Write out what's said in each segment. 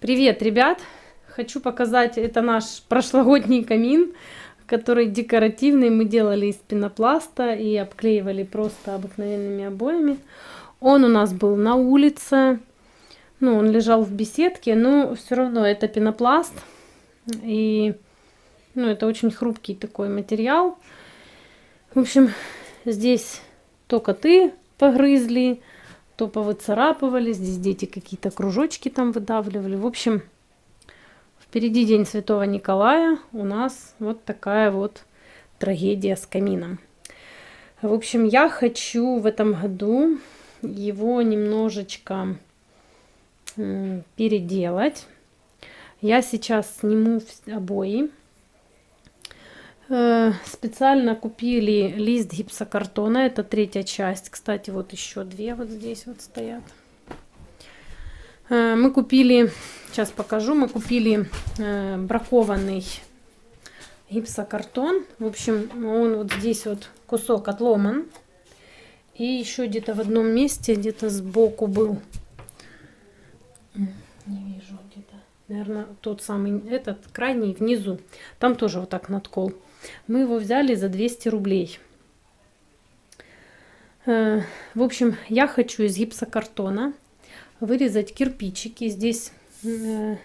Привет, ребят! Хочу показать, это наш прошлогодний камин, который декоративный. Мы делали из пенопласта и обклеивали просто обыкновенными обоями. Он у нас был на улице, он лежал в беседке, но все равно это пенопласт. И это очень хрупкий такой материал. В общем, здесь то коты погрызли, то повыцарапывали. Здесь дети какие-то кружочки там выдавливали. В общем, впереди День Святого Николая. У нас вот такая вот трагедия с камином. В общем, я хочу в этом году его немножечко переделать. Я сейчас сниму обои. Специально купили лист гипсокартона. Это третья часть. Кстати, вот еще две вот здесь вот стоят. Мы купили, сейчас покажу, мы купили бракованный гипсокартон. В общем, он вот здесь вот кусок отломан. И еще где-то в одном месте, где-то сбоку был. Не вижу где-то. Наверное, тот самый, этот крайний внизу. Там тоже вот так надкол. Мы его взяли за 200 рублей. В общем, я хочу из гипсокартона вырезать кирпичики. Здесь, в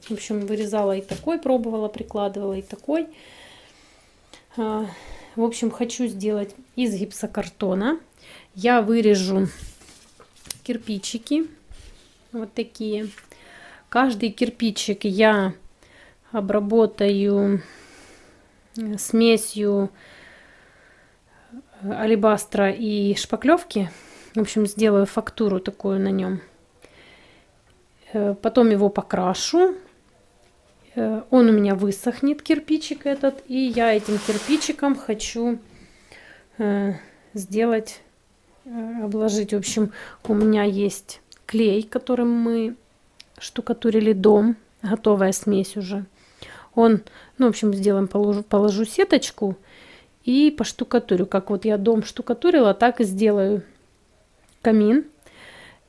общем, вырезала и такой, пробовала, прикладывала и такой. В общем, хочу сделать из гипсокартона. Я вырежу кирпичики. Вот такие. Каждый кирпичик я обработаю смесью алебастра и шпаклевки. В общем, сделаю фактуру такую на нем. Потом его покрашу. Он у меня высохнет, кирпичик этот. И я этим кирпичиком хочу сделать, обложить. В общем, у меня есть клей, которым мы штукатурили дом. Готовая смесь уже. Он, в общем, сделаем, положу сеточку и поштукатурю. Как вот я дом штукатурила, так и сделаю камин.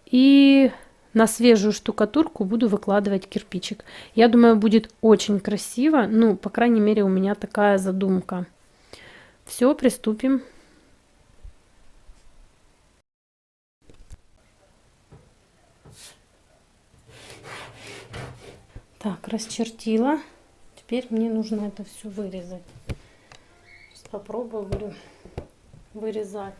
И на свежую штукатурку буду выкладывать кирпичик. Я думаю, будет очень красиво. По крайней мере, у меня такая задумка. Все, приступим. Так, расчертила. Теперь мне нужно это все вырезать. Сейчас попробую, буду вырезать.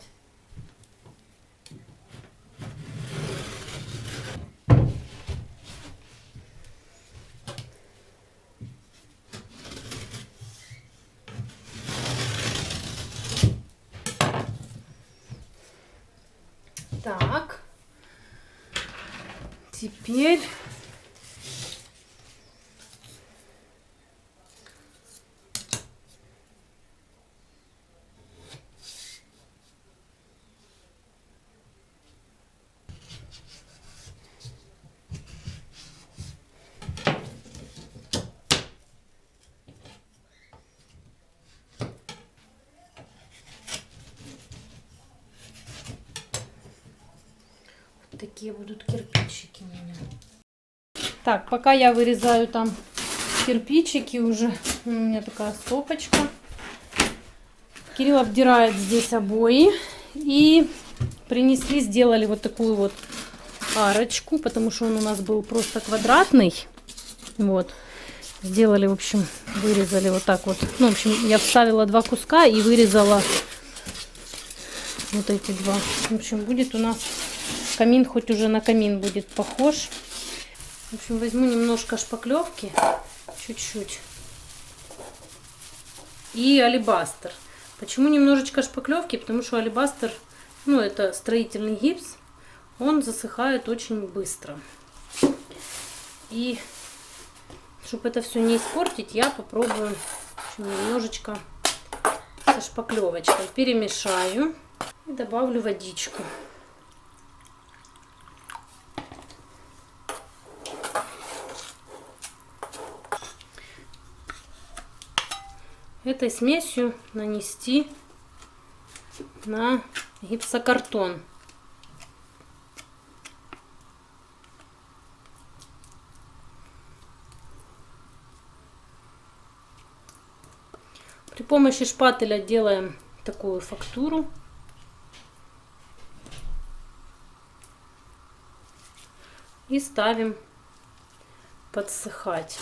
Так, теперь такие будут кирпичики у меня. Так, пока я вырезаю там кирпичики, уже у меня такая стопочка. Кирилл обдирает здесь обои. И принесли, сделали вот такую вот арочку, потому что он у нас был просто квадратный. Вот. Сделали, в общем, вырезали вот так вот. В общем, я вставила два куска и вырезала вот эти два. В общем, будет у нас камин, хоть уже на камин будет похож. В общем, возьму немножко шпаклевки, чуть-чуть, и алебастр. Почему немножечко шпаклевки? Потому что алебастр, это строительный гипс, он засыхает очень быстро. И чтобы это все не испортить, я попробую немножечко со шпаклевочкой. Перемешаю и добавлю водичку. Этой смесью нанести на гипсокартон. При помощи шпателя делаем такую фактуру. И ставим подсыхать.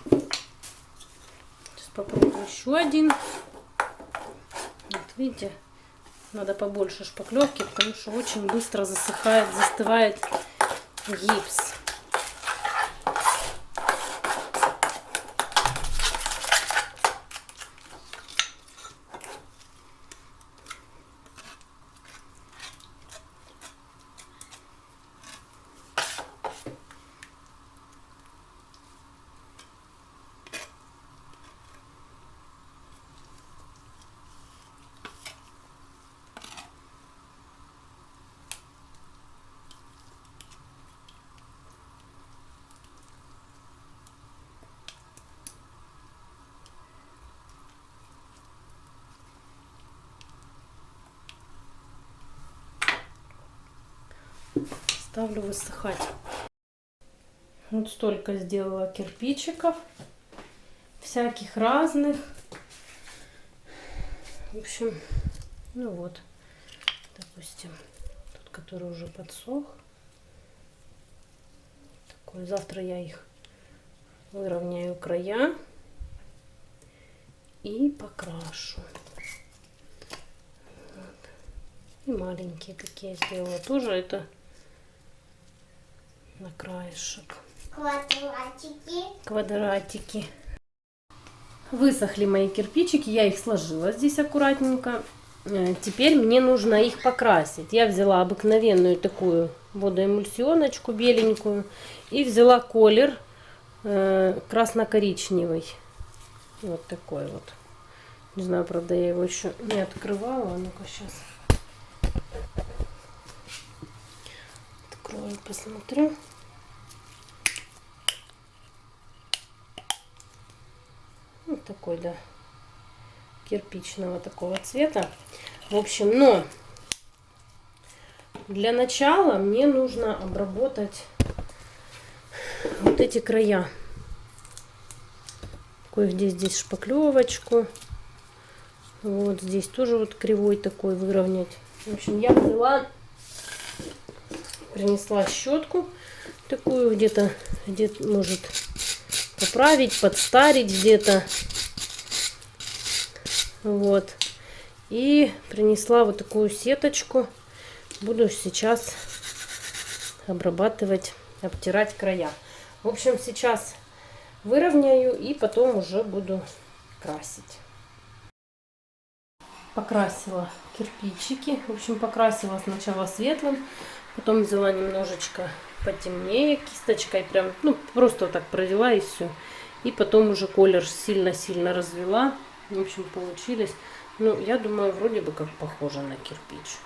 Сейчас попробую еще один. Вот видите, надо побольше шпаклевки, потому что очень быстро засыхает, застывает гипс. Ставлю высыхать. Вот столько сделала кирпичиков. Всяких разных. В общем, ну вот. Допустим, тот, который уже подсох. Такой. Завтра я их выровняю края. И покрашу. Вот. И маленькие такие сделала. Тоже это на краешек. Квадратики. Квадратики. Высохли мои кирпичики, я их сложила здесь аккуратненько. Теперь мне нужно их покрасить. Я взяла обыкновенную такую водоэмульсионочку беленькую и взяла колер красно-коричневый. Вот такой вот. Не знаю, правда, я его еще не открывала. Ну-ка сейчас открою, посмотрю. Вот такой, да, кирпичного такого цвета. В общем, но для начала мне нужно обработать вот эти края. Кое-где здесь шпаклевочку. Вот здесь тоже вот кривой такой выровнять. В общем, я взяла, принесла щетку такую, где-то может поправить, подстарить где-то. Вот. И принесла вот такую сеточку. Буду сейчас обрабатывать, обтирать края. В общем, сейчас выровняю и потом уже буду красить. Покрасила кирпичики. В общем, покрасила сначала светлым, потом взяла немножечко потемнее кисточкой, прям, ну, просто вот так провела и все. И потом уже колер сильно-сильно развела. В общем, получились, ну, я думаю, вроде бы как похоже на кирпич.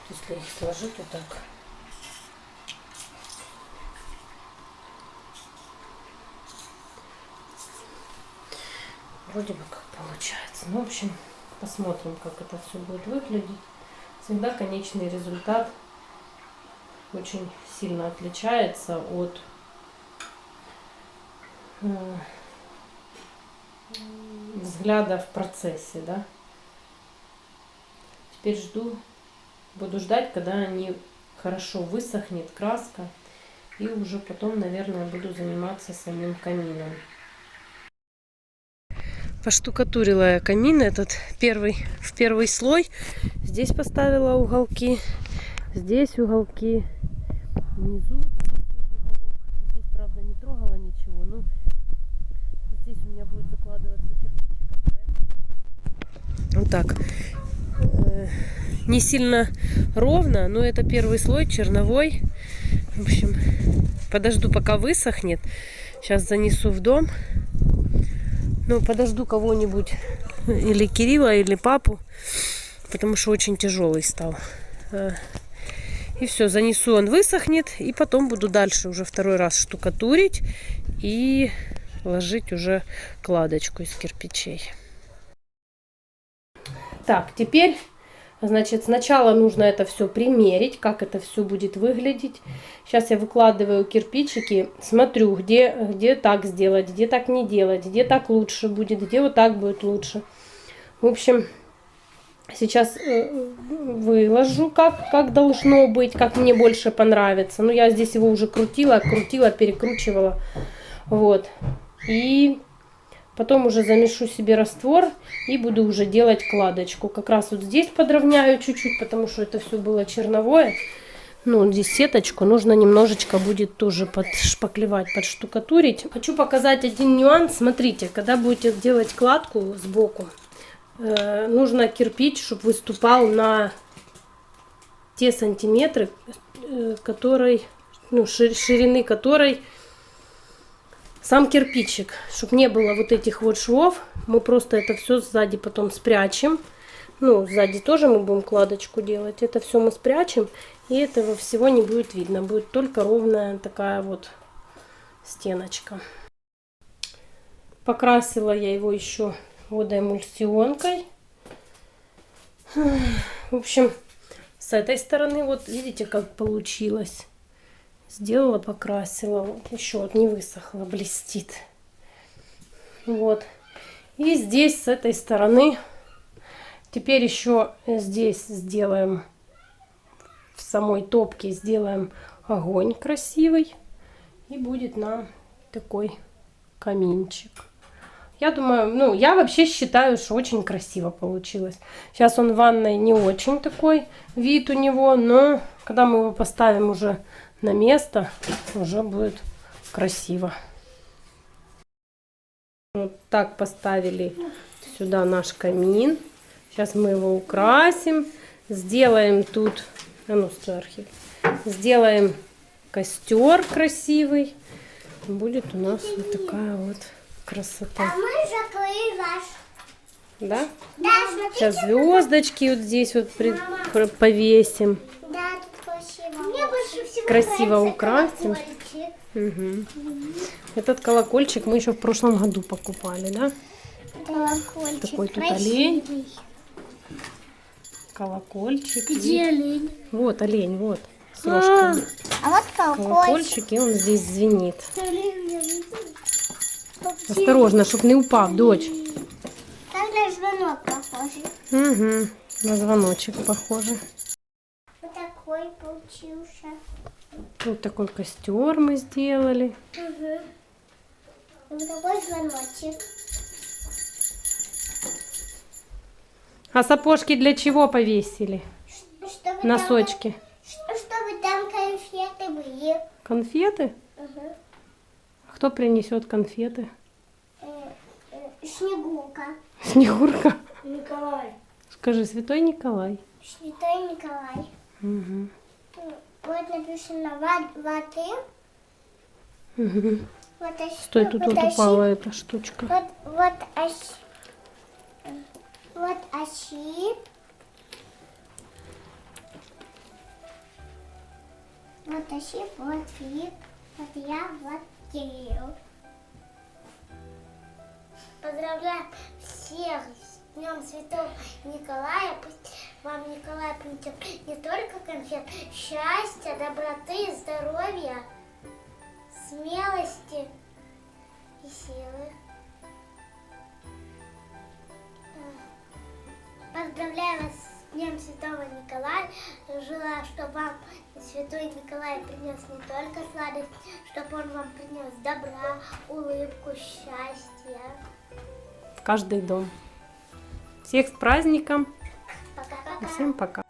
Если их сложить вот так. Вроде бы как получается. Ну, в общем, посмотрим, как это все будет выглядеть. Всегда конечный результат очень сильно отличается от взгляда в процессе, да. Теперь буду ждать, когда они хорошо высохнет краска, и уже потом, наверное, буду заниматься самим камином. Поштукатурила я камин этот в первый слой. Здесь поставила уголки, здесь уголки, внизу вот здесь уголок. Здесь, правда, не трогала ничего, но здесь у меня будет закладываться кирпичиком. Вот так. Не сильно ровно, но это первый слой черновой. В общем, подожду, пока высохнет. Сейчас занесу в дом. Ну, подожду кого-нибудь, или Кирилла, или папу, потому что очень тяжелый стал. И все, занесу, он высохнет, и потом буду дальше уже второй раз штукатурить и ложить уже кладочку из кирпичей. Так, теперь Значит, сначала нужно это все примерить, как это все будет выглядеть. Сейчас я выкладываю кирпичики, смотрю, где так сделать, где так не делать, где так лучше будет, где вот так будет лучше. В общем, сейчас выложу, как должно быть, как мне больше понравится. Ну, я здесь его уже крутила, перекручивала. Вот. И потом уже замешу себе раствор и буду уже делать кладочку. Как раз вот здесь подровняю чуть-чуть, потому что это все было черновое. Ну, вот здесь сеточку нужно немножечко будет тоже подшпаклевать, подштукатурить. Хочу показать один нюанс. Смотрите, когда будете делать кладку сбоку, нужно кирпич, чтобы выступал на те сантиметры, ширины которой сам кирпичик, чтобы не было вот этих вот швов. Мы просто это все сзади потом спрячем. Ну, сзади тоже мы будем кладочку делать. Это все мы спрячем, и этого всего не будет видно. Будет только ровная такая вот стеночка. Покрасила я его еще водоэмульсионкой. В общем, с этой стороны, вот видите, как получилось. Сделала, покрасила. Вот еще вот не высохла, блестит. Вот. И здесь, с этой стороны, теперь еще здесь сделаем, в самой топке сделаем огонь красивый. И будет нам такой каминчик. Я думаю, ну, я вообще считаю, что очень красиво получилось. Сейчас он в ванной не очень такой вид у него, но когда мы его поставим уже на место, уже будет красиво. Вот так поставили сюда наш камин. Сейчас мы его украсим. Сделаем тут, сделаем костер красивый. Будет у нас вот такая вот красота. А мы закрыли ваш. Да? Да, смотрите. Сейчас звездочки вот здесь вот повесим. Да, тут красиво. Мне больше всего Красиво нравится украсим. колокольчик. Угу. Этот колокольчик мы еще в прошлом году покупали, да? Колокольчик Такой тут красивый. олень. Колокольчик. Где олень? Вот олень, вот. С рожками. А вот колокольчик. Колокольчик, и он здесь звенит. Осторожно, чтоб не упав, дочь. Как на звонок похоже. Угу. На звоночек похоже. Вот такой получился. Вот такой костер мы сделали. Угу. Вот такой звоночек. А сапожки для чего повесили? Чтобы Носочки. Чтобы там конфеты были. Конфеты? Угу. Кто принесет конфеты? Снегурка. Снегурка. Николай. Скажи, Святой Николай. Святой Николай. Угу. Вот написано воды. Угу. Вот Стой, тут вот упала эта штучка. Вот оси. Вот оси. Вот оси, вот фиг. Вот я, вот Кирилл. Поздравляю всех с Днем Святого Николая. Пусть вам Николай принесет не только конфет, счастья, доброты, здоровья, смелости и силы. Поздравляю вас с Днем Святого Николая. Желаю, чтобы вам Святой Николай принес не только сладость, чтобы он вам принес добра, улыбку, счастье. В каждый дом. Всех с праздником. Пока-пока. Всем пока.